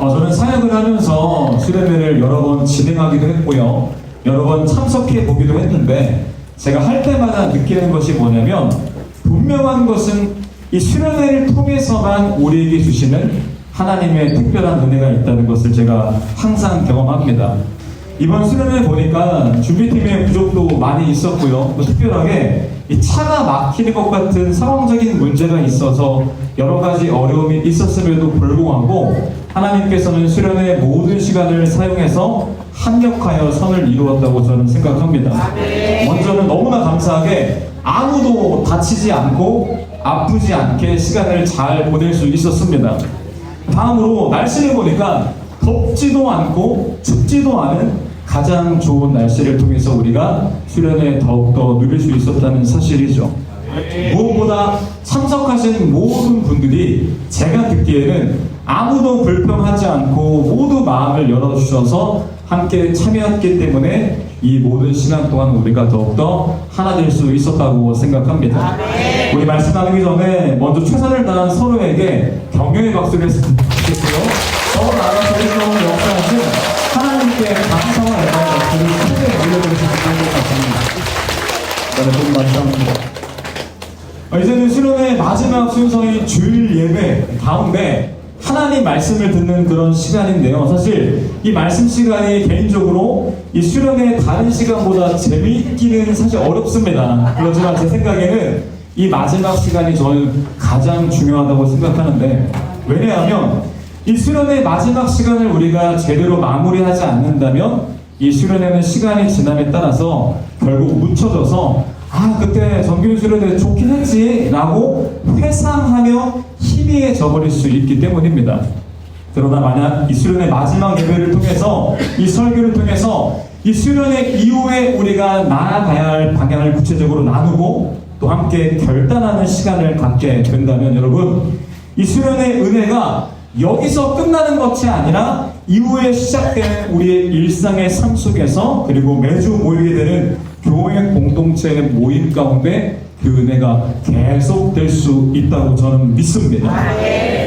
저는 사역을 하면서 수련회를 여러 번 진행하기도 했고요. 여러 번 참석해 보기도 했는데 제가 할 때마다 느끼는 것이 뭐냐면 분명한 것은 이 수련회를 통해서만 우리에게 주시는 하나님의 특별한 은혜가 있다는 것을 제가 항상 경험합니다. 이번 수련회 보니까 준비팀의 부족도 많이 있었고요. 또 특별하게 이 차가 막히는 것 같은 상황적인 문제가 있어서 여러 가지 어려움이 있었음에도 불구하고 하나님께서는 수련회 모든 시간을 사용해서 합력하여 선을 이루었다고 저는 생각합니다. 먼저는 너무나 감사하게 아무도 다치지 않고 아프지 않게 시간을 잘 보낼 수 있었습니다. 다음으로 날씨를 보니까 덥지도 않고 춥지도 않은 가장 좋은 날씨를 통해서 우리가 수련회 더욱더 누릴 수 있었다는 사실이죠. 무엇보다 참석하신 모든 분들이 제가 듣기에는 아무도 불평하지 않고 모두 마음을 열어주셔서 함께 참여했기 때문에 이 모든 시간 동안 우리가 더욱더 하나 될 수 있었다고 생각합니다. 우리 말씀 나누기 전에 먼저 최선을 다한 서로에게 격려의 박수를 했으면 좋겠고요. 더 나아가서 우리 역사하신 하나님께 감사와 영광의 박수를 크게 올려드리시면 좋을 것 같습니다. 저는 좀 감사합니다. 이제는 수련회 마지막 순서인 주일 예배 가운데 하나님 말씀을 듣는 그런 시간인데요. 사실 이 말씀 시간이 개인적으로 이 수련회 다른 시간보다 재미있기는 사실 어렵습니다. 그렇지만 제 생각에는 이 마지막 시간이 저는 가장 중요하다고 생각하는데, 왜냐하면 이 수련회 마지막 시간을 우리가 제대로 마무리하지 않는다면 이 수련회는 시간이 지남에 따라서 결국 묻혀져서 그때 정규 수련회 좋긴 했지 라고 회상하며 희미해져 버릴 수 있기 때문입니다. 그러나 만약 이 수련회 마지막 예배를 통해서 이 설교를 통해서 이 수련회 이후에 우리가 나아가야 할 방향을 구체적으로 나누고 또 함께 결단하는 시간을 갖게 된다면 여러분, 이 수련회 은혜가 여기서 끝나는 것이 아니라 이후에 시작되는 우리의 일상의 삶 속에서 그리고 매주 모이게 되는 교회 공동체의 모임 가운데 그 은혜가 계속될 수 있다고 저는 믿습니다.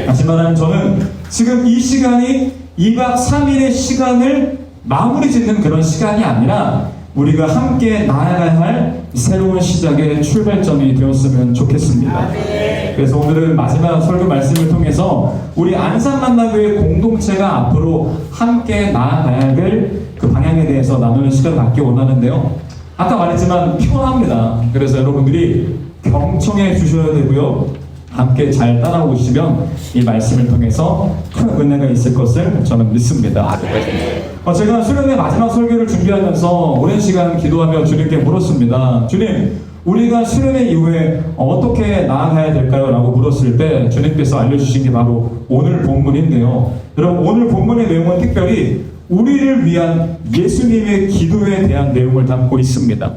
다시 말하면 저는 지금 이 시간이 2박 3일의 시간을 마무리 짓는 그런 시간이 아니라 우리가 함께 나아가야 할 새로운 시작의 출발점이 되었으면 좋겠습니다. 그래서 오늘은 마지막 설교 말씀을 통해서 우리 안산만나교회 공동체가 앞으로 함께 나아가야 될 그 방향에 대해서 나누는 시간을 갖기 원하는데요. 아까 말했지만 피곤합니다. 그래서 여러분들이 경청해 주셔야 되고요. 함께 잘 따라오시면 이 말씀을 통해서 큰 은혜가 있을 것을 저는 믿습니다. 제가 수련회 마지막 설교를 준비하면서 오랜 시간 기도하며 주님께 물었습니다. 주님, 우리가 수련회 이후에 어떻게 나아가야 될까요? 라고 물었을 때 주님께서 알려주신 게 바로 오늘 본문인데요. 여러분, 오늘 본문의 내용은 특별히 우리를 위한 예수님의 기도에 대한 내용을 담고 있습니다.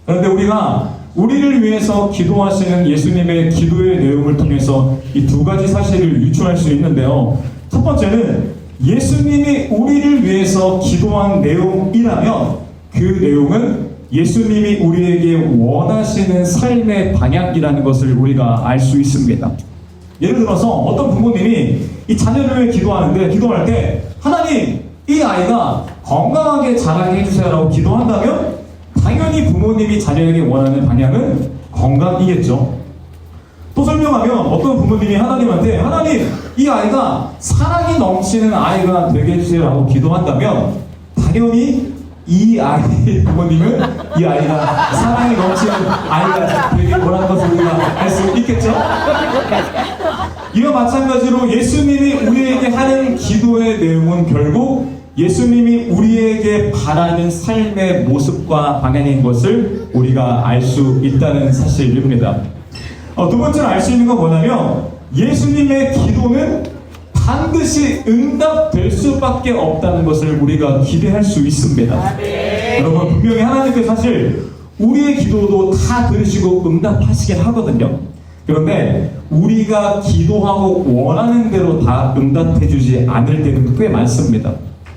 그런데 우리가 우리를 위해서 기도하시는 예수님의 기도의 내용을 통해서 이 두 가지 사실을 유추할 수 있는데요. 첫 번째는 예수님이 우리를 위해서 기도한 내용이라면 그 내용은 예수님이 우리에게 원하시는 삶의 방향이라는 것을 우리가 알 수 있습니다. 예를 들어서 어떤 부모님이 이 자녀를 위해 기도하는데 기도할 때 하나님, 이 아이가 건강하게 자라게 해주세요라고 기도한다면 당연히 부모님이 자녀에게 원하는 방향은 건강이겠죠. 또 설명하면 어떤 부모님이 하나님한테 하나님, 이 아이가 사랑이 넘치는 아이가 되게 해주세요라고 기도한다면 당연히 이 아이의 부모님은 이 아이가 사랑이 넘치는 아이가 되게 원하는 것을 우리가 알 수 있겠죠? 이와 마찬가지로 예수님이 우리에게 하는 기도의 내용은 결국 예수님이 우리에게 바라는 삶의 모습과 방향인 것을 우리가 알 수 있다는 사실입니다. 두 번째로 알 수 있는 건 뭐냐면 예수님의 기도는 반드시 응답될 수밖에 없다는 것을 우리가 기대할 수 있습니다. 여러분, 분명히 하나님께서 사실 우리의 기도도 다 들으시고 응답하시긴 하거든요. 그런데 우리가 기도하고 원하는 대로 다 응답해주지 않을 때는 꽤 많습니다.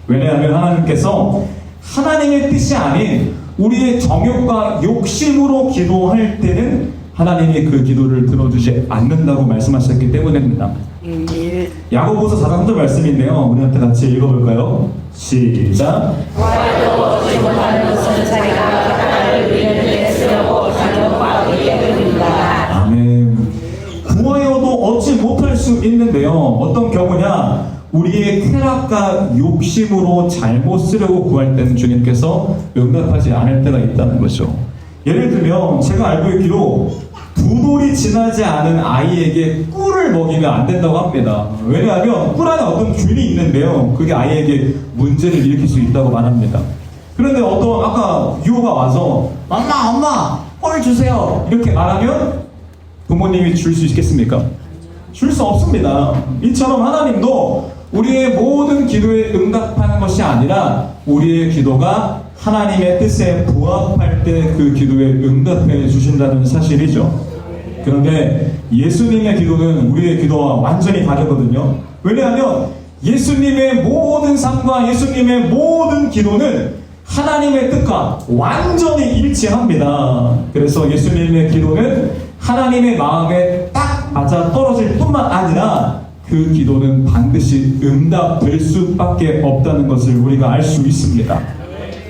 왜냐하면 하나님께서 하나님의 뜻이 아닌 우리의 정욕과 욕심으로 기도할 때는 하나님이 그 기도를 들어주지 않는다고 말씀하셨기 때문입니다. 야고보서 4장 3절 말씀인데요. 우리한테 같이 읽어볼까요? 시작. 아멘. 구하여도 얻지 못할 수 있는데요. 어떤 경우냐? 우리의 쾌락과 욕심으로 잘못 쓰려고 구할 때는 주님께서 응답하지 않을 때가 있다는 거죠. 예를 들면 제가 알고 있기로 두 돌이 지나지 않은 아이에게 꿀을 먹이면 안 된다고 합니다. 왜냐하면 꿀 안에 어떤 균이 있는데요. 그게 아이에게 문제를 일으킬 수 있다고 말합니다. 그런데 어떤 아까 유호가 와서 엄마 꿀 주세요 이렇게 말하면 부모님이 줄 수 있겠습니까? 줄 수 없습니다. 이처럼 하나님도 우리의 모든 기도에 응답하는 것이 아니라 우리의 기도가 하나님의 뜻에 부합할 때 그 기도에 응답해 주신다는 사실이죠. 그런데 예수님의 기도는 우리의 기도와 완전히 다르거든요. 왜냐하면 예수님의 모든 삶과 예수님의 모든 기도는 하나님의 뜻과 완전히 일치합니다. 그래서 예수님의 기도는 하나님의 마음에 딱 맞아 떨어질 뿐만 아니라 그 기도는 반드시 응답될 수밖에 없다는 것을 우리가 알 수 있습니다.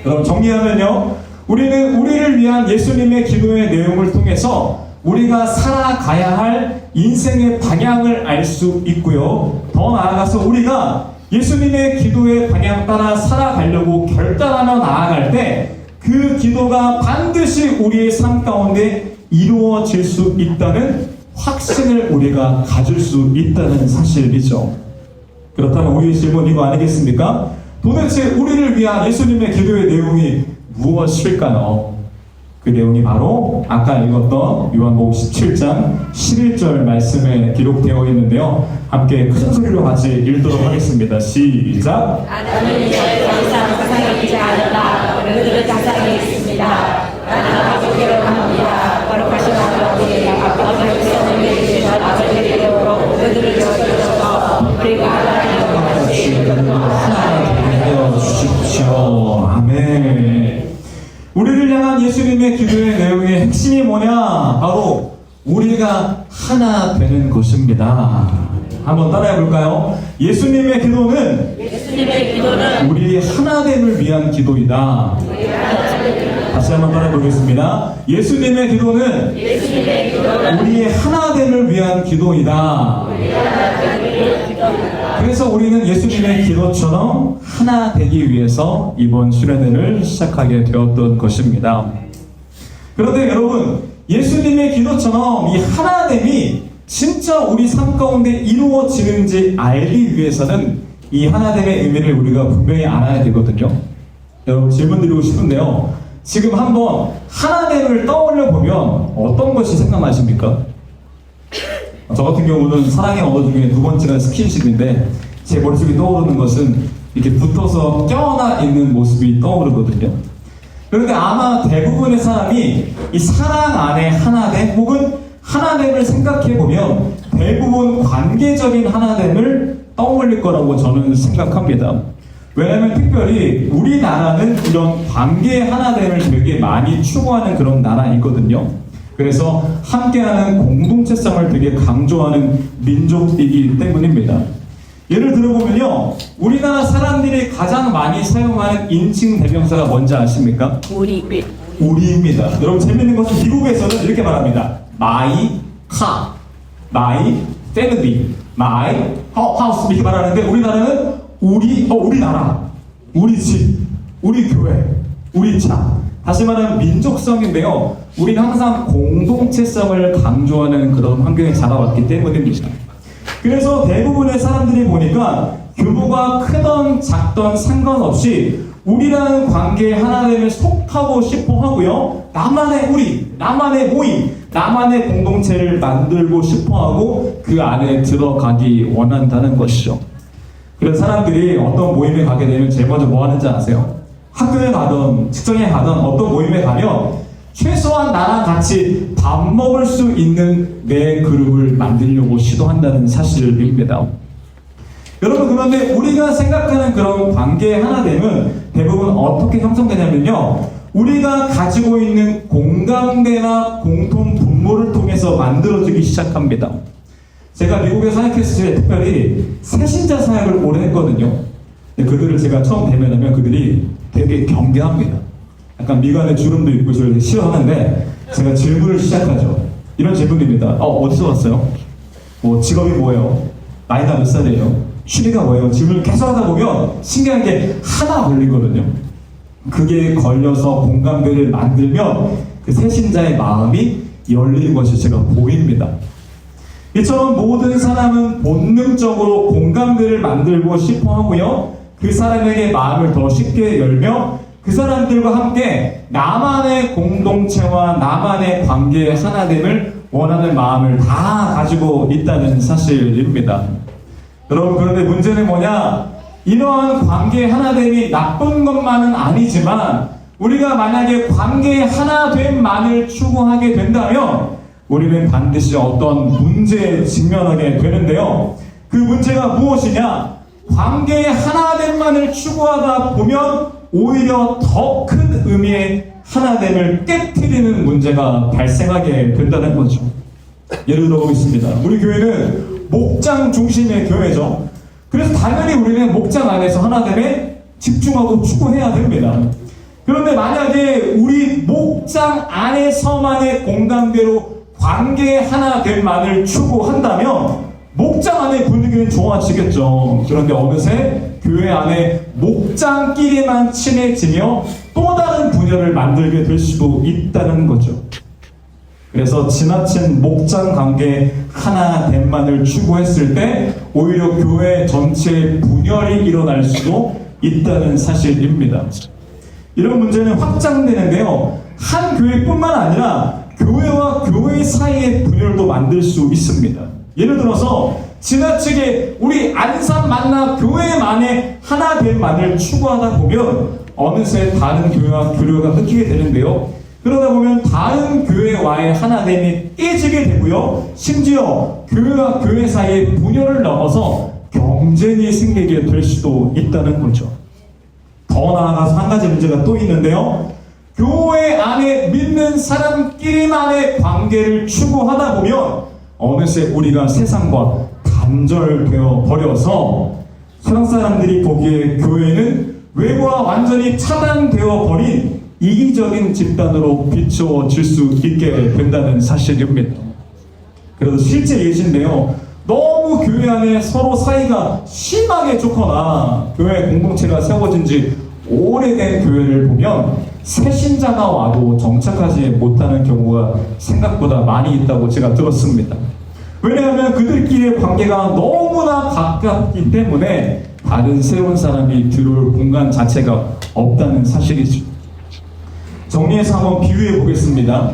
그럼 정리하면요, 우리는 우리를 위한 예수님의 기도의 내용을 통해서 우리가 살아가야 할 인생의 방향을 알 수 있고요. 더 나아가서 우리가 예수님의 기도의 방향 따라 살아가려고 결단하며 나아갈 때 그 기도가 반드시 우리의 삶 가운데 이루어질 수 있다는 확신을 우리가 가질 수 있다는 사실이죠. 그렇다면 우리의 질문 이거 아니겠습니까? 도대체 우리를 위한 예수님의 기도의 내용이 무엇일까요? 그 내용이 바로 아까 읽었던 요한복음 17장 11절 말씀에 기록되어 있는데요. 함께 큰 소리로 같이 읽도록 하겠습니다. 시작. 나는 이제 더 이상 가상에 있지 않는다. 그들은 가상에 있습니다. 나는 아버지께로 갑니다. 거룩하신 아버지, 아버지의 백성을 위해 아버지께로 그들을 지켜주셔서 우리가 하나님과 같이 하나 되어 주십시오. 아멘. 우리를 향한 예수님의 기도의 내용의 핵심이 뭐냐? 바로 우리가 하나 되는 것입니다. 한번 따라해 볼까요? 예수님의 기도는 우리의 하나됨을 위한 기도이다. 다시 한번 따라해 보겠습니다. 예수님의 기도는 우리의 하나됨을 위한 기도이다. 그래서 우리는 예수님의 기도처럼 하나 되기 위해서 이번 수련회를 시작하게 되었던 것입니다. 그런데 여러분, 예수님의 기도처럼 이 하나됨이 진짜 우리 삶 가운데 이루어지는지 알기 위해서는 이 하나됨의 의미를 우리가 분명히 알아야 되거든요. 여러분, 질문 드리고 싶은데요. 지금 한번 하나됨을 떠올려 보면 어떤 것이 생각나십니까? 저 같은 경우는 사랑의 언어 중에 두 번째가 스킨십인데 제 머릿속에 떠오르는 것은 이렇게 붙어서 껴나 있는 모습이 떠오르거든요. 그런데 아마 대부분의 사람이 이 사랑 안에 하나됨 혹은 하나됨을 생각해보면 대부분 관계적인 하나됨을 떠올릴 거라고 저는 생각합니다. 왜냐하면 특별히 우리나라는 이런 관계 하나됨을 되게 많이 추구하는 그런 나라이거든요. 그래서 함께하는 공동체성을 되게 강조하는 민족이기 때문입니다. 예를 들어보면요, 우리나라 사람들이 가장 많이 사용하는 인칭 대명사가 뭔지 아십니까? 우리입니다. 여러분, 재밌는 것은 미국에서는 이렇게 말합니다. My car, my family, my house 이렇게 말하는데 우리나라는 우리 나라, 우리 집, 우리 교회, 우리 차. 다시 말하면 민족성인데요. 우리는 항상 공동체성을 강조하는 그런 환경에 자라왔기 때문입니다. 그래서 대부분의 사람들이 보니까 규모가 크던 작던 상관없이 우리라는 관계에 하나됨에 속하고 싶어 하고요. 나만의 우리, 나만의 모임, 나만의 공동체를 만들고 싶어 하고 그 안에 들어가기 원한다는 것이죠. 그래서 사람들이 어떤 모임에 가게 되면 제일 먼저 뭐 하는지 아세요? 학교에 가든 직장에 가든 어떤 모임에 가면 최소한 나랑 같이 밥 먹을 수 있는 내 그룹을 만들려고 시도한다는 사실입니다. 여러분, 그런데 우리가 생각하는 그런 관계의 하나됨은 대부분 어떻게 형성되냐면요, 우리가 가지고 있는 공감대나 공통 분모를 통해서 만들어지기 시작합니다. 제가 미국에 사역했을 때 특별히 새신자 사역을 오래 했거든요. 근데 그들을 제가 처음 대면하면 그들이 되게 경계합니다. 약간 미간에 주름도 있고 저를 싫어하는데 제가 질문을 시작하죠. 이런 질문입니다. 어디서 왔어요? 뭐 직업이 뭐예요? 나이가 몇 살이에요? 취미가 뭐예요? 질문을 계속 하다 보면 신기한 게 하나 걸리거든요. 그게 걸려서 공감대를 만들면 그 새신자의 마음이 열리는 것이 제가 보입니다. 이처럼 모든 사람은 본능적으로 공감대를 만들고 싶어 하고요. 그 사람에게 마음을 더 쉽게 열며 그 사람들과 함께 나만의 공동체와 나만의 관계의 하나됨을 원하는 마음을 다 가지고 있다는 사실입니다. 여러분, 그런데 문제는 뭐냐? 이러한 관계의 하나됨이 나쁜 것만은 아니지만 우리가 만약에 관계의 하나됨만을 추구하게 된다면 우리는 반드시 어떤 문제에 직면하게 되는데요. 그 문제가 무엇이냐? 관계의 하나됨만을 추구하다 보면 오히려 더 큰 의미의 하나됨을 깨트리는 문제가 발생하게 된다는 거죠. 예를 들어보겠습니다. 우리 교회는 목장 중심의 교회죠. 그래서 당연히 우리는 목장 안에서 하나됨에 집중하고 추구해야 됩니다. 그런데 만약에 우리 목장 안에서만의 공감대로 관계의 하나됨만을 추구한다면 목장 안의 분위기는 좋아지겠죠. 그런데 어느새 교회 안에 목장끼리만 친해지며 또 다른 분열을 만들게 될 수도 있다는 거죠. 그래서 지나친 목장 관계 하나됨만을 추구했을 때 오히려 교회 전체의 분열이 일어날 수도 있다는 사실입니다. 이런 문제는 확장되는데요. 한 교회뿐만 아니라 교회와 교회 사이의 분열도 만들 수 있습니다. 예를 들어서 지나치게 우리 안산 만나 교회만의 하나됨만을 추구하다 보면 어느새 다른 교회와 교류가 끊기게 되는데요. 그러다 보면 다른 교회와의 하나됨이 깨지게 되고요. 심지어 교회와 교회 사이의 분열을 넘어서 경쟁이 생기게 될 수도 있다는 거죠. 더 나아가서 한 가지 문제가 또 있는데요. 교회 안에 믿는 사람끼리만의 관계를 추구하다 보면 어느새 우리가 세상과 단절되어 버려서 세상 사람들이 보기에 교회는 외부와 완전히 차단되어 버린 이기적인 집단으로 비추어질 수 있게 된다는 사실입니다. 그래서 실제 예시인데요. 너무 교회 안에 서로 사이가 심하게 좋거나 교회 공동체가 세워진 지 오래된 교회를 보면 새 신자가 와도 정착하지 못하는 경우가 생각보다 많이 있다고 제가 들었습니다. 왜냐하면 그들끼리의 관계가 너무나 가깝기 때문에 다른 새로운 사람이 들어올 공간 자체가 없다는 사실이죠. 정리해서 한번 비유해 보겠습니다.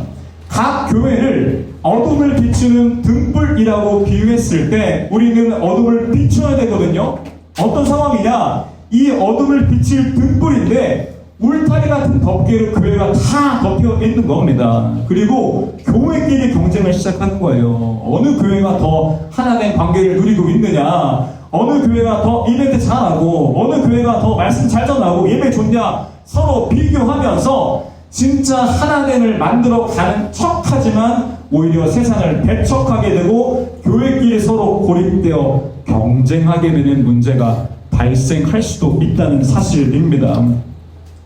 각 교회를 어둠을 비추는 등불이라고 비유했을 때 우리는 어둠을 비춰야 되거든요. 어떤 상황이냐? 이 어둠을 비칠 등불인데 울타리 같은 덮개로 교회가 다 덮여 있는 겁니다. 그리고 교회끼리 경쟁을 시작하는 거예요. 어느 교회가 더 하나된 관계를 누리고 있느냐, 어느 교회가 더 이벤트 잘하고, 어느 교회가 더 말씀 잘 전하고 예배 좋냐, 서로 비교하면서 진짜 하나됨을 만들어 가는 척하지만 오히려 세상을 배척하게 되고 교회끼리 서로 고립되어 경쟁하게 되는 문제가 발생할 수도 있다는 사실입니다.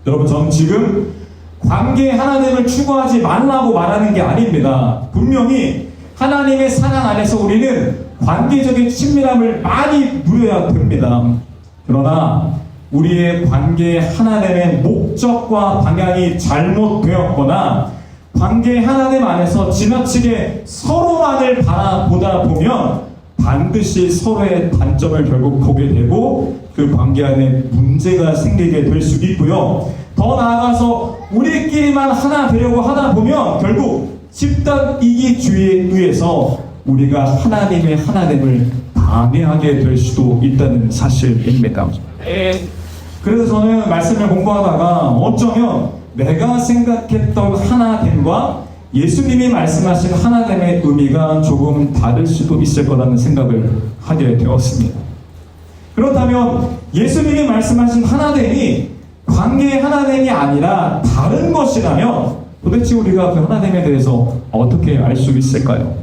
여러분, 저는 지금 관계 하나됨을 추구하지 말라고 말하는 게 아닙니다. 분명히 하나님의 사랑 안에서 우리는 관계적인 친밀함을 많이 누려야 됩니다. 그러나 우리의 관계 하나됨의 목적과 방향이 잘못되었거나 관계 하나됨 안에서 지나치게 서로만을 바라보다 보면 반드시 서로의 단점을 결국 보게 되고 그 관계 안에 문제가 생기게 될 수 있고요. 더 나아가서 우리끼리만 하나 되려고 하다 보면 결국 집단 이기주의에 의해서 우리가 하나님의 하나됨을 방해하게 될 수도 있다는 사실입니다. 그래서 저는 말씀을 공부하다가 어쩌면 내가 생각했던 하나됨과 예수님이 말씀하신 하나됨의 의미가 조금 다를 수도 있을 거라는 생각을 하게 되었습니다. 그렇다면 예수님이 말씀하신 하나됨이 관계의 하나됨이 아니라 다른 것이라면 도대체 우리가 그 하나됨에 대해서 어떻게 알 수 있을까요?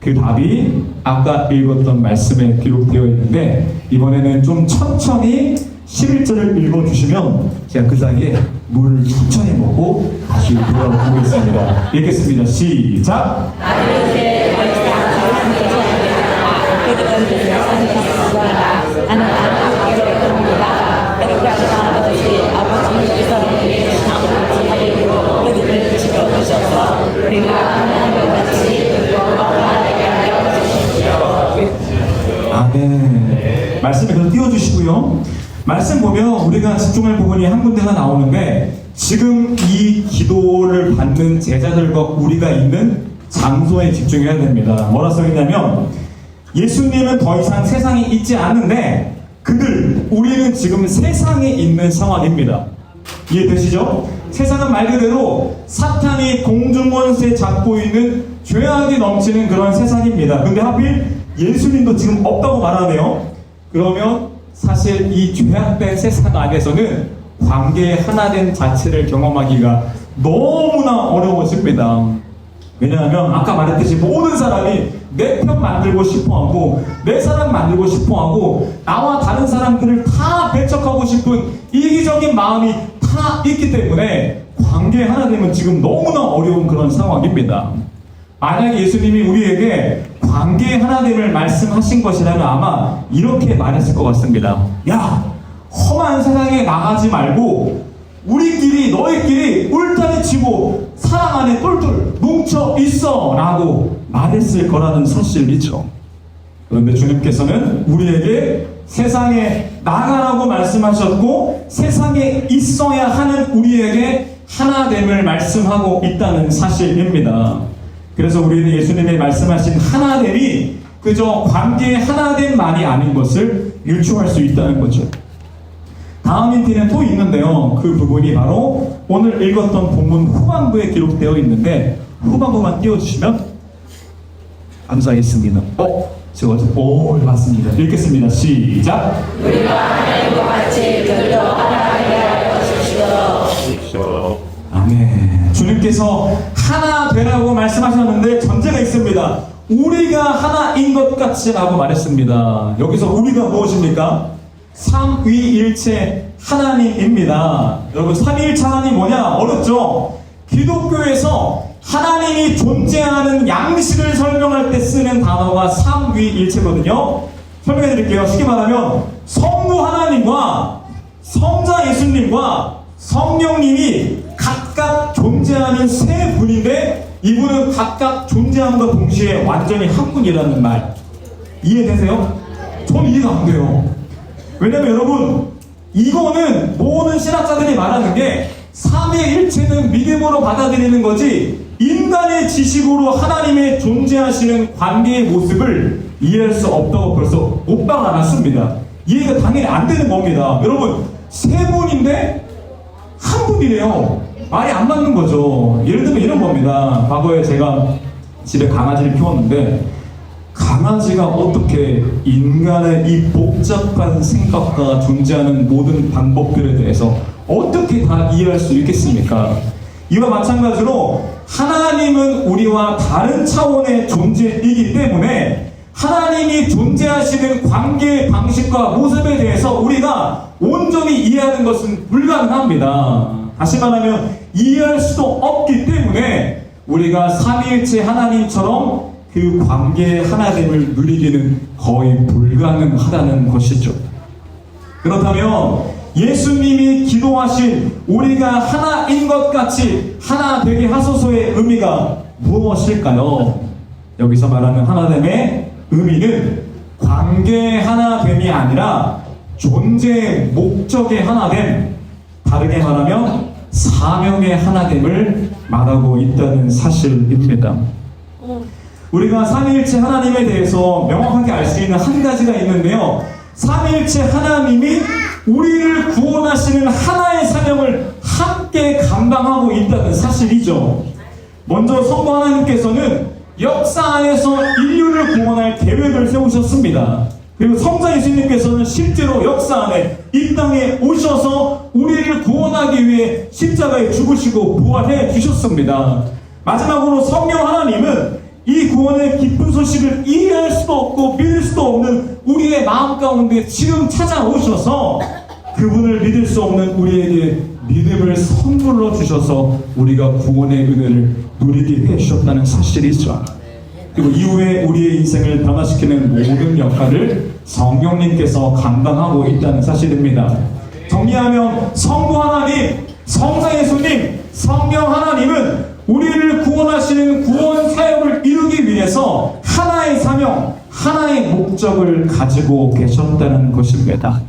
그 답이 아까 읽었던 말씀에 기록되어 있는데, 이번에는 좀 천천히 11절을 읽어주시면 제가 그 사이에 물을 천천히 먹고 다시 돌아오겠습니다. 읽겠습니다. 시작! 아버지의 벌써 그들은 세상에 나는 아버지를 겁니다. 그러니까 아버지 아버지께서는 아버지로 그들을 지켜주셔서 우리가 하나님과 같이 아멘. 말씀을 계속 띄워주시고요. 말씀 보면 우리가 집중할 부분이 한 군데가 나오는데, 지금 이 기도를 받는 제자들과 우리가 있는 장소에 집중해야 됩니다. 뭐라 써있냐면, 예수님은 더 이상 세상에 있지 않는데 우리는 지금 세상에 있는 상황입니다. 이해되시죠? 세상은 말 그대로 사탄이 공중권세 잡고 있는 죄악이 넘치는 그런 세상입니다. 근데 하필 예수님도 지금 없다고 말하네요. 그러면 사실 이 죄악된 세상 안에서는 관계의 하나된 자체를 경험하기가 너무나 어려워집니다. 왜냐하면 아까 말했듯이 모든 사람이 내 편 만들고 싶어하고 내 사람 만들고 싶어하고 나와 다른 사람들을 다 배척하고 싶은 이기적인 마음이 다 있기 때문에 관계 하나 되면 지금 너무나 어려운 그런 상황입니다. 만약에 예수님이 우리에게 관계 하나됨을 말씀하신 것이라면 아마 이렇게 말했을 것 같습니다. 야, 험한 세상에 나가지 말고 우리끼리 너희끼리 울타리 치고 사랑 안에 똘똘 뭉쳐 있어 라고 말했을 거라는 사실이죠. 그런데 주님께서는 우리에게 세상에 나가라고 말씀하셨고 세상에 있어야 하는 우리에게 하나됨을 말씀하고 있다는 사실입니다. 그래서 우리는 예수님이 말씀하신 하나됨이 그저 관계의 하나됨만이 아닌 것을 유추할 수 있다는 거죠. 다음 힌트는 또 있는데요. 그 부분이 바로 오늘 읽었던 본문 후반부에 기록되어 있는데, 후반부만 띄워주시면 감사하겠습니다. 맞습니다. 읽겠습니다. 시작! 우리가 하나님과 같이 그들도 하나님이 하여 주시오. 아멘. 주님께서 하나 되라고 말씀하셨는데 전제가 있습니다. 우리가 하나인 것 같이 라고 말했습니다. 여기서 우리가 무엇입니까? 삼위일체 하나님입니다. 여러분, 삼위일체 하나님 뭐냐? 어렵죠? 기독교에서 하나님이 존재하는 양식을 설명할 때 쓰는 단어가 삼위일체거든요. 설명해 드릴게요. 쉽게 말하면 성부 하나님과 성자 예수님과 성령님이 각각 존재하는 세 분인데, 이분은 각각 존재함과 동시에 완전히 한 분이라는 말 이해되세요? 전 이해가 안 돼요. 왜냐면 여러분, 이거는 모든 신학자들이 말하는 게 삼위일체는 믿음으로 받아들이는 거지, 인간의 지식으로 하나님의 존재하시는 관계의 모습을 이해할 수 없다고 벌써 못 박아놨습니다. 이해가 당연히 안 되는 겁니다. 여러분, 세 분인데 한 분이래요. 말이 안 맞는 거죠. 예를 들면 이런 겁니다. 과거에 제가 집에 강아지를 키웠는데, 강아지가 어떻게 인간의 이 복잡한 생각과 존재하는 모든 방법들에 대해서 어떻게 다 이해할 수 있겠습니까? 이와 마찬가지로 하나님은 우리와 다른 차원의 존재이기 때문에 하나님이 존재하시는 관계의 방식과 모습에 대해서 우리가 온전히 이해하는 것은 불가능합니다. 다시 말하면 이해할 수도 없기 때문에 우리가 삼위일체 하나님처럼 그 관계의 하나됨을 누리기는 거의 불가능하다는 것이죠. 그렇다면 예수님이 기도하신 우리가 하나인 것 같이 하나 되게 하소서의 의미가 무엇일까요? 여기서 말하는 하나됨의 의미는 관계의 하나됨이 아니라 존재의 목적의 하나됨, 다르게 말하면 사명의 하나됨을 말하고 있다는 사실입니다. 우리가 삼위일체 하나님에 대해서 명확하게 알 수 있는 한 가지가 있는데요. 삼위일체 하나님이 우리를 구원하시는 하나의 사명을 함께 감당하고 있다는 사실이죠. 먼저 성부 하나님께서는 역사 안에서 인류를 구원할 계획을 세우셨습니다. 그리고 성자 예수님께서는 실제로 역사 안에 이 땅에 오셔서 우리를 구원하기 위해 십자가에 죽으시고 부활해 주셨습니다. 마지막으로 성령 하나님은 이 구원의 기쁜 소식을 이해할 수도 없고 믿을 수도 없는 우리의 마음 가운데 지금 찾아오셔서 그분을 믿을 수 없는 우리에게 믿음을 선물로 주셔서 우리가 구원의 은혜를 누리게 해주셨다는 사실이죠. 그리고 이후에 우리의 인생을 변화시키는 모든 역할을 성령님께서 감당하고 있다는 사실입니다. 정리하면 성부 하나님, 성자 예수님, 성령 하나님은 우리를 구원하시는 구원 사역을 이루기 위해서 하나의 사명, 하나의 목적을 가지고 계셨다는 것입니다.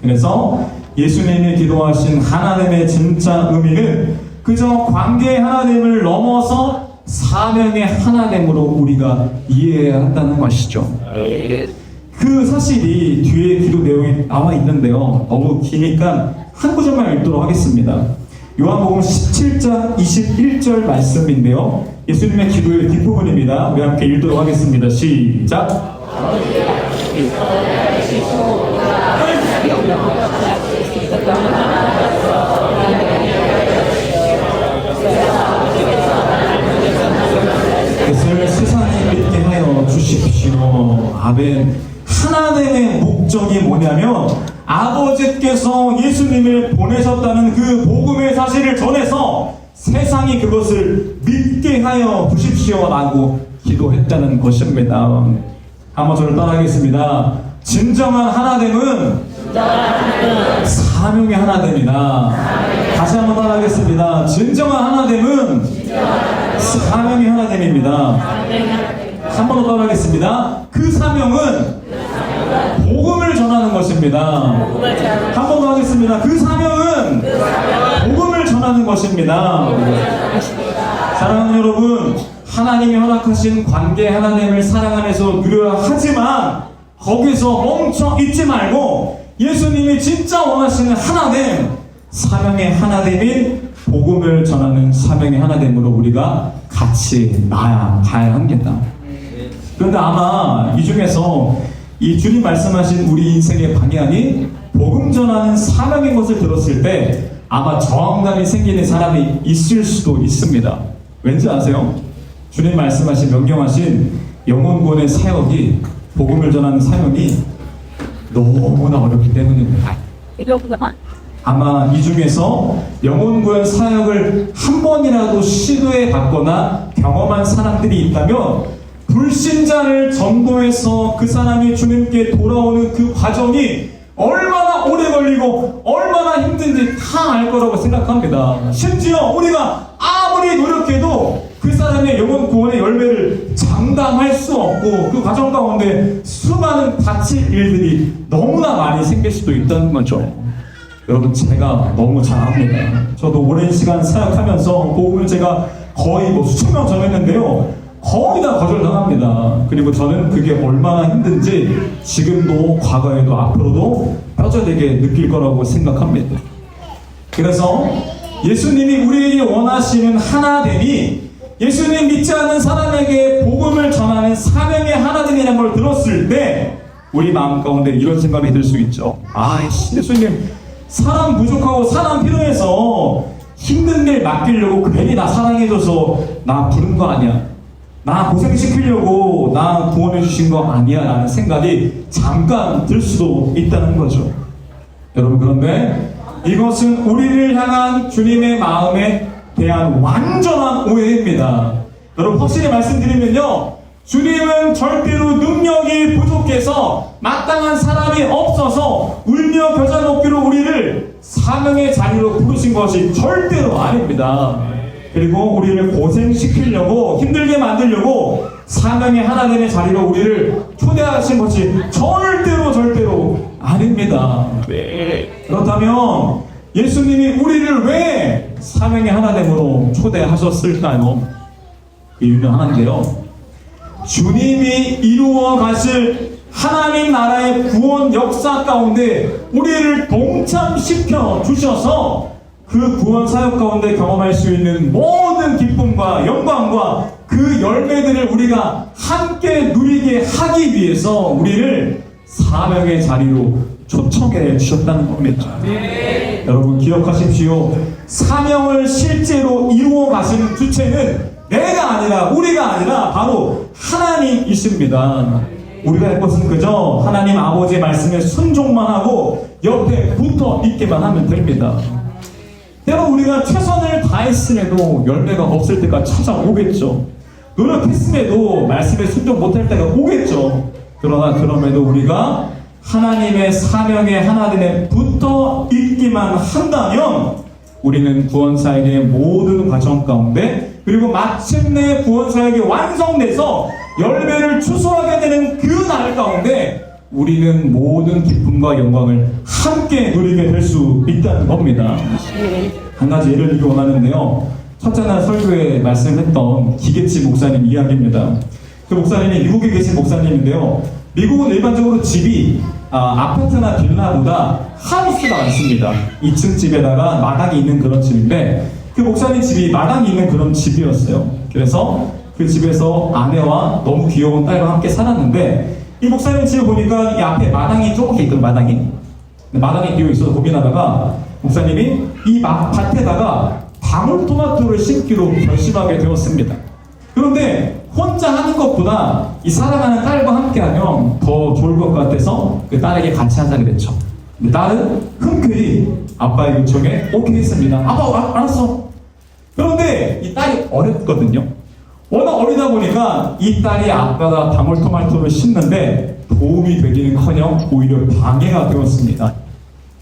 그래서 예수님이 기도하신 하나님의 진짜 의미는 그저 관계의 하나님을 넘어서 사명의 하나됨으로 우리가 이해해야 한다는 것이죠. 그 사실이 뒤에 기도 내용이 나와 있는데요. 너무 기니까 한 구절만 읽도록 하겠습니다. 요한복음 17장 21절 말씀인데요. 예수님의 기도의 뒷부분입니다. 우리 함께 읽도록 하겠습니다. 시작! 그것을 세상에 믿게 하여 주십시오. 아멘. 하나님의 목적이 뭐냐면 아버지께서 예수님을 보내셨다는 그 복음의 사실을 전해서 세상이 그것을 믿게 하여 주십시오라고 기도했다는 것입니다. 한번 저를 따라하겠습니다. 진정한 하나됨은 사명의 하나됨이다. 다시 한번 따라하겠습니다. 진정한 하나됨은 사명의 하나됨입니다. 한 번 더 따라하겠습니다. 그 사명은 복음을 전하는 것입니다. 한 번 더 하겠습니다. 그 사명은 복음을 전하는 것입니다. 사랑하는 여러분, 하나님이 허락하신 관계 하나님을 사랑 안에서 누려야 하지만 거기서 멈춰 있지 말고 예수님이 진짜 원하시는 하나됨, 사명의 하나됨인 복음을 전하는 사명의 하나됨으로 우리가 같이 나아가야 합니다. 그런데 아마 이 중에서 이 주님 말씀하신 우리 인생의 방향이 복음 전하는 사명인 것을 들었을 때 아마 저항감이 생기는 사람이 있을 수도 있습니다. 왠지 아세요? 주님 말씀하신 명령하신 영혼구원의 사역이 복음을 전하는 사명이 너무나 어렵기 때문입니다. 아마 이 중에서 영혼구원 사역을 한 번이라도 시도해 봤거나 경험한 사람들이 있다면 불신자를 전도해서 그 사람이 주님께 돌아오는 그 과정이 얼마나 오래 걸리고 얼마나 힘든지 다 알 거라고 생각합니다. 심지어 우리가 아무리 노력해도 그 사람의 영혼 구원의 열매를 장담할 수 없고 그 과정 가운데 수많은 다칠 일들이 너무나 많이 생길 수도 있다는 거죠. 여러분, 제가 너무 잘 압니다. 저도 오랜 시간 사역하면서 복음을 제가 거의 수천 명 전했는데요. 거의 다 거절당합니다. 그리고 저는 그게 얼마나 힘든지 지금도 과거에도 앞으로도 뼈저리게 느낄 거라고 생각합니다. 그래서 예수님이 우리에게 원하시는 하나됨이 예수님 믿지 않는 사람에게 복음을 전하는 사명의 하나됨이라는 걸 들었을 때 우리 마음 가운데 이런 생각이 들 수 있죠. 예수님, 사람 부족하고 사람 필요해서 힘든 일 맡기려고 괜히 나 사랑해줘서 나 부른 거 아니야? 나 고생시키려고 나 구원해 주신 거 아니야? 라는 생각이 잠깐 들 수도 있다는 거죠. 여러분, 그런데 이것은 우리를 향한 주님의 마음에 대한 완전한 오해입니다. 여러분, 확실히 말씀드리면요, 주님은 절대로 능력이 부족해서 마땅한 사람이 없어서 울며 겨자 먹기로 우리를 사명의 자리로 부르신 것이 절대로 아닙니다. 그리고 우리를 고생시키려고, 힘들게 만들려고 사명의 하나님의 자리로 우리를 초대하신 것이 절대로 아닙니다. 그렇다면 예수님이 우리를 왜 사명의 하나됨으로 초대하셨을까요? 이유는 하나인데요, 주님이 이루어 가실 하나님 나라의 구원 역사 가운데 우리를 동참시켜 주셔서 그 구원 사역 가운데 경험할 수 있는 모든 기쁨과 영광과 그 열매들을 우리가 함께 누리게 하기 위해서 우리를 사명의 자리로 초청해 주셨다는 겁니다. 여러분, 기억하십시오. 사명을 실제로 이루어 가시는 주체는 내가 아니라, 우리가 아니라 바로 하나님이십니다. 우리가 할 것은 그저 하나님 아버지의 말씀에 순종만 하고 옆에 붙어 있기만 하면 됩니다. 때로 우리가 최선을 다했음에도 열매가 없을 때가 찾아오겠죠. 노력했음에도 말씀에 순종 못할 때가 오겠죠. 그러나 그럼에도 우리가 하나님의 사명에 하나님에 붙어 있기만 한다면 우리는 구원사역의 모든 과정 가운데 그리고 마침내 구원사역이 완성돼서 열매를 추수하게 되는 그 날 가운데 우리는 모든 기쁨과 영광을 함께 누리게 될 수 있다는 겁니다. 한 가지 예를 들기 원하는데요. 첫째 날 설교에 말씀했던 기계치 목사님 이야기입니다. 그 목사님이 미국에 계신 목사님인데요. 미국은 일반적으로 집이 아파트나 빌라보다 하우스가 많습니다. 2층 집에다가 마당이 있는 그런 집인데 그 목사님 집이 마당이 있는 그런 집이었어요. 그래서 그 집에서 아내와 너무 귀여운 딸과 함께 살았는데 이 목사님 집에 보니까 이 앞에 마당이 조금 있거든. 마당이 비어 있어서 고민하다가 목사님이 이 밭에다가 방울토마토를 심기로 결심하게 되었습니다. 그런데 혼자 하는 것보다 이 사랑하는 딸과 함께 하면 더 좋을 것 같아서 그 딸에게 같이 하자 그랬죠. 근데 딸은 흔쾌히 아빠의 요청에 오케이 했습니다. 아빠 알았어. 그런데 이 딸이 어렸거든요. 워낙 어리다 보니까 이 딸이 아빠가 방울토마토를 심는데 도움이 되기는커녕 오히려 방해가 되었습니다.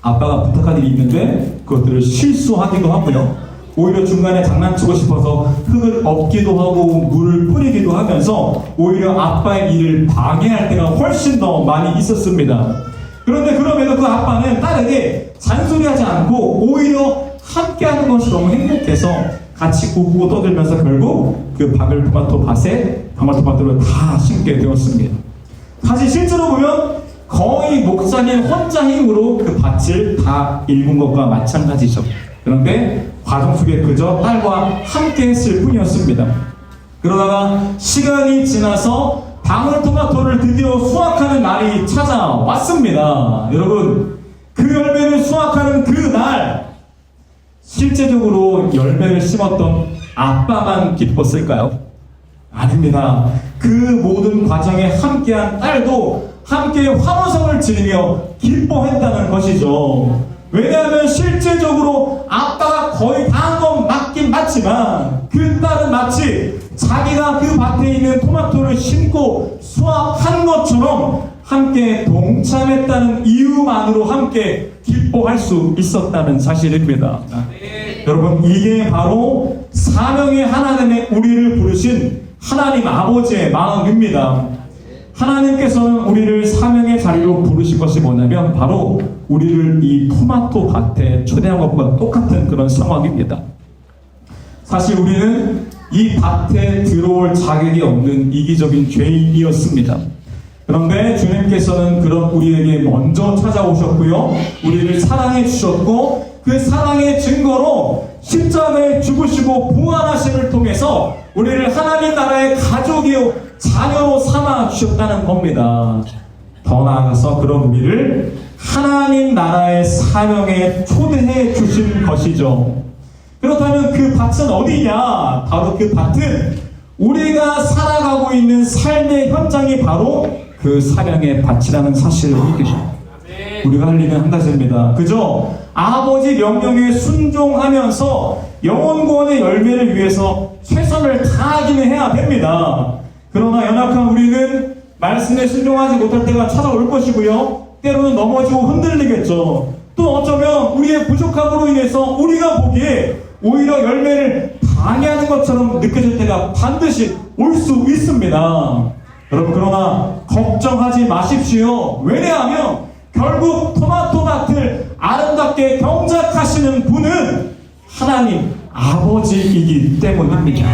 아빠가 부탁한 일이 있는데 그것들을 실수하기도 하고요. 오히려 중간에 장난치고 싶어서 흙을 엎기도 하고 물을 뿌리기도 하면서 오히려 아빠의 일을 방해할 때가 훨씬 더 많이 있었습니다. 그런데 그럼에도 그 아빠는 딸에게 잔소리하지 않고 오히려 함께하는 것이 너무 행복해서 같이 우고 떠들면서 결국 그 방울토마토 밭에 방울토마토를 다 심게 되었습니다. 사실 실제로 보면 거의 목사님 혼자 힘으로 그 밭을 다 일군 것과 마찬가지죠. 그런데 과정 속에 그저 딸과 함께 했을 뿐이었습니다. 그러다가 시간이 지나서 방울토마토를 드디어 수확하는 날이 찾아왔습니다. 여러분, 그 열매를 수확하는 그 날 실제적으로 열매를 심었던 아빠만 기뻤을까요? 아닙니다. 그 모든 과정에 함께한 딸도 함께 환호성을 지르며 기뻐했다는 것이죠. 왜냐하면 실제적으로 아빠가 거의 다 한 건 맞긴 맞지만 그 딸은 마치 자기가 그 밭에 있는 토마토를 심고 수확한 것처럼 함께 동참했다는 이유만으로 함께 기뻐할 수 있었다는 사실입니다. 여러분, 이게 바로 사명의 하나님의 우리를 부르신 하나님 아버지의 마음입니다. 하나님께서는 우리를 사명의 자리로 부르신 것이 뭐냐면 바로 우리를 이 토마토 밭에 초대한 것과 똑같은 그런 상황입니다. 사실 우리는 이 밭에 들어올 자격이 없는 이기적인 죄인이었습니다. 그런데 주님께서는 그런 우리에게 먼저 찾아오셨고요. 우리를 사랑해 주셨고 그 사랑의 증거로 십자가에 죽으시고 부활하심을 통해서 우리를 하나님 나라의 가족이요 자녀로 삼아 주셨다는 겁니다. 더 나아가서 그런 우리를 하나님 나라의 사명에 초대해 주신 것이죠. 그렇다면 그 밭은 어디냐? 바로 그 밭은 우리가 살아가고 있는 삶의 현장이 바로 그 사명의 밭이라는 사실을 우리가 할 일은 한 가지입니다. 그저 아버지 명령에 순종하면서 영혼구원의 열매를 위해서 최선을 다하기는 해야 됩니다. 그러나 연약한 우리는 말씀에 순종하지 못할 때가 찾아올 것이고요. 때로는 넘어지고 흔들리겠죠. 또 어쩌면 우리의 부족함으로 인해서 우리가 보기에 오히려 열매를 방해하는 것처럼 느껴질 때가 반드시 올 수 있습니다. 여러분, 그러나 걱정하지 마십시오. 왜냐하면 결국 토마토 밭을 아름답게 경작하시는 분은 하나님 아버지이기 때문입니다.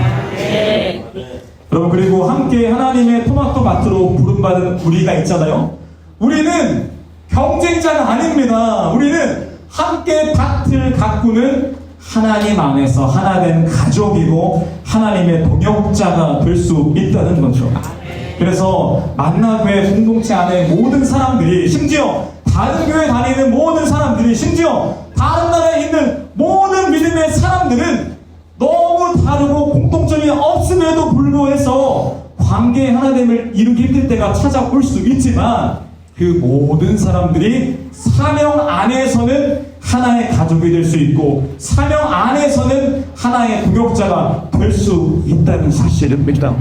여러분, 그리고 함께 하나님의 토마토 밭으로 부름받은 우리가 있잖아요. 우리는 경쟁자가 아닙니다. 우리는 함께 밭을 가꾸는 하나님 안에서 하나 된 가족이고 하나님의 동역자가 될 수 있다는 거죠. 그래서 만나교회 공동체 안에 모든 사람들이, 심지어 다른 교회 다니는 모든 사람들이, 심지어 다른 나라에 있는 모든 믿음의 사람들은 너무 다르고 공통점이 없을 그럼에도 불구해서 관계의 하나됨을 이루기 힘들 때가 찾아올 수 있지만 그 모든 사람들이 사명 안에서는 하나의 가족이 될 수 있고 사명 안에서는 하나의 동역자가 될 수 있다는 사실입니다.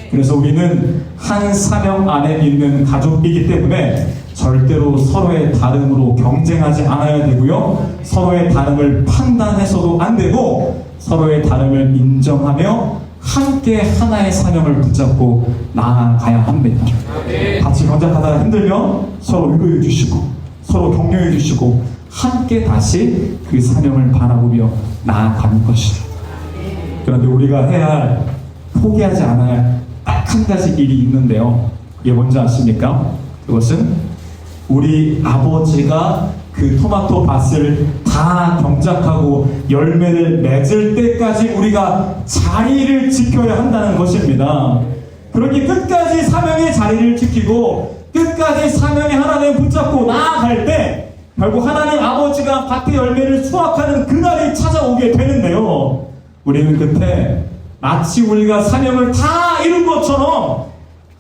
그래서 우리는 한 사명 안에 있는 가족이기 때문에 절대로 서로의 다름으로 경쟁하지 않아야 되고요. 서로의 다름을 판단해서도 안 되고 서로의 다름을 인정하며 함께 하나의 사명을 붙잡고 나아가야 합니다. 같이 경작하다가 힘들면 서로 위로해 주시고 서로 격려해 주시고 함께 다시 그 사명을 바라보며 나아가는 것이죠. 그런데 우리가 해야 할, 포기하지 않아야 할 딱 한 가지 일이 있는데요. 이게 뭔지 아십니까? 그것은 우리 아버지가 그 토마토 밭을 다 경작하고 열매를 맺을 때까지 우리가 자리를 지켜야 한다는 것입니다. 그렇게 끝까지 사명의 자리를 지키고 끝까지 사명의 하나님을 붙잡고 나아갈 때 결국 하나님 아버지가 밭의 열매를 수확하는 그날이 찾아오게 되는데요. 우리는 그때 마치 우리가 사명을 다 이룬 것처럼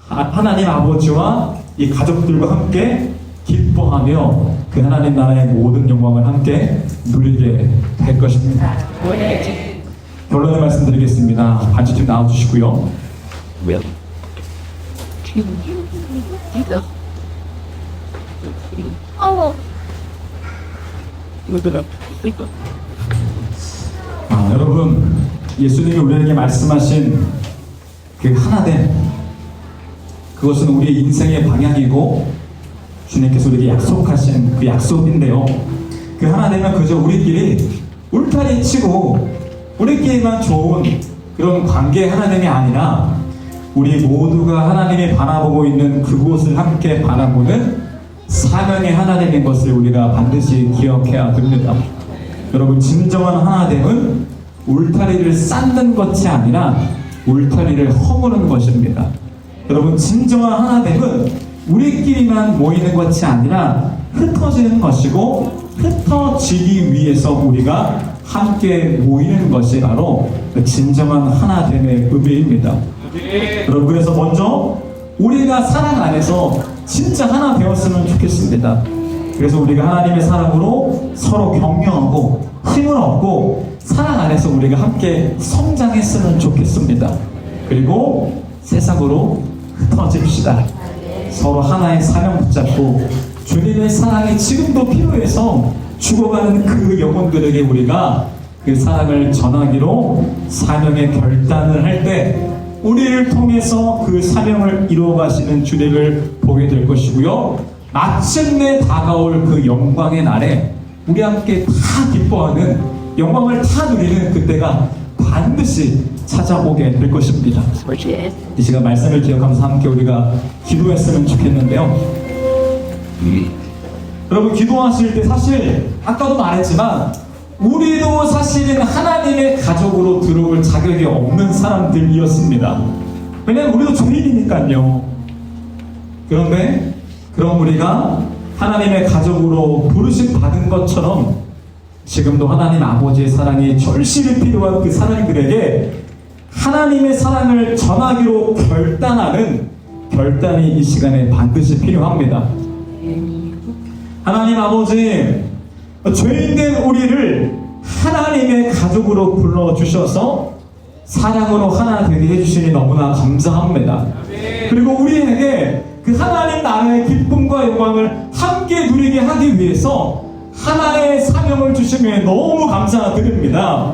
하나님 아버지와 이 가족들과 함께 기뻐하며 그 하나님 나라의 모든 영광을 함께 누리게 될 것입니다. 결론을 말씀드리겠습니다. 반지 좀 나와주시고요. 여러분, 예수님이 우리에게 말씀하신 그 하나됨, 그것은 우리의 인생의 방향이고 주님께서 우리에게 약속하신 그 약속인데요. 그 하나됨은 그저 우리끼리 울타리 치고 우리끼리만 좋은 그런 관계의 하나됨이 아니라 우리 모두가 하나님이 바라보고 있는 그곳을 함께 바라보는 사명의 하나됨인 것을 우리가 반드시 기억해야 됩니다. 여러분, 진정한 하나됨은 울타리를 쌓는 것이 아니라 울타리를 허무는 것입니다. 여러분, 진정한 하나됨은 우리끼리만 모이는 것이 아니라 흩어지는 것이고 흩어지기 위해서 우리가 함께 모이는 것이 바로 진정한 하나됨의 의미입니다. 여러분, 그래서 먼저 우리가 사랑 안에서 진짜 하나 되었으면 좋겠습니다. 그래서 우리가 하나님의 사랑으로 서로 격려하고 힘을 얻고 사랑 안에서 우리가 함께 성장했으면 좋겠습니다. 그리고 세상으로 흩어집시다. 서로 하나의 사명 붙잡고 주님의 사랑이 지금도 필요해서 죽어가는 그 영혼들에게 우리가 그 사랑을 전하기로 사명의 결단을 할 때 우리를 통해서 그 사명을 이루어가시는 주님을 보게 될 것이고요. 마침내 다가올 그 영광의 날에 우리 함께 다 기뻐하는 영광을 다 누리는 그때가 반드시 찾아오게 될 것입니다. 이 시간 말씀을 기억하면서 함께 우리가 기도했으면 좋겠는데요. 여러분, 기도하실 때 사실 아까도 말했지만 우리도 사실은 하나님의 가족으로 들어올 자격이 없는 사람들이었습니다. 왜냐하면 우리도 죄인이니까요. 그런데 그럼 우리가 하나님의 가족으로 부르심 받은 것처럼 지금도 하나님 아버지의 사랑이 절실히 필요한 그 사람들에게 하나님의 사랑을 전하기로 결단하는 결단이 이 시간에 반드시 필요합니다. 하나님 아버지, 죄인된 우리를 하나님의 가족으로 불러주셔서 사랑으로 하나 되게 해주시니 너무나 감사합니다. 그리고 우리에게 그 하나님 나라의 기쁨과 영광을 함께 누리게 하기 위해서 하나의 사명을 주심에 너무 감사드립니다.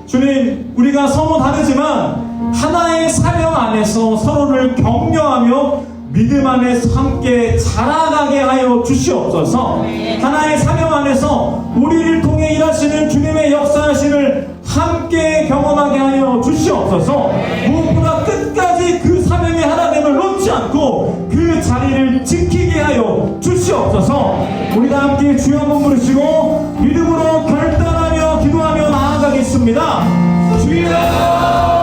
주님, 우리가 서로 다르지만 하나의 사명 안에서 서로를 격려하며 믿음 안에서 함께 자라가게 하여 주시옵소서. 하나의 사명 안에서 우리를 통해 일하시는 주님의 역사하심을 함께 경험하게 하여 주시옵소서. 무엇보다 끝까지 그 사명의 하나됨을 놓지 않고 그 자리를 지키게 하여 주시옵소서. 우리 다 함께 주여 한번 부르시고 믿음으로 결단하며 기도하며 나아가겠습니다. 주여!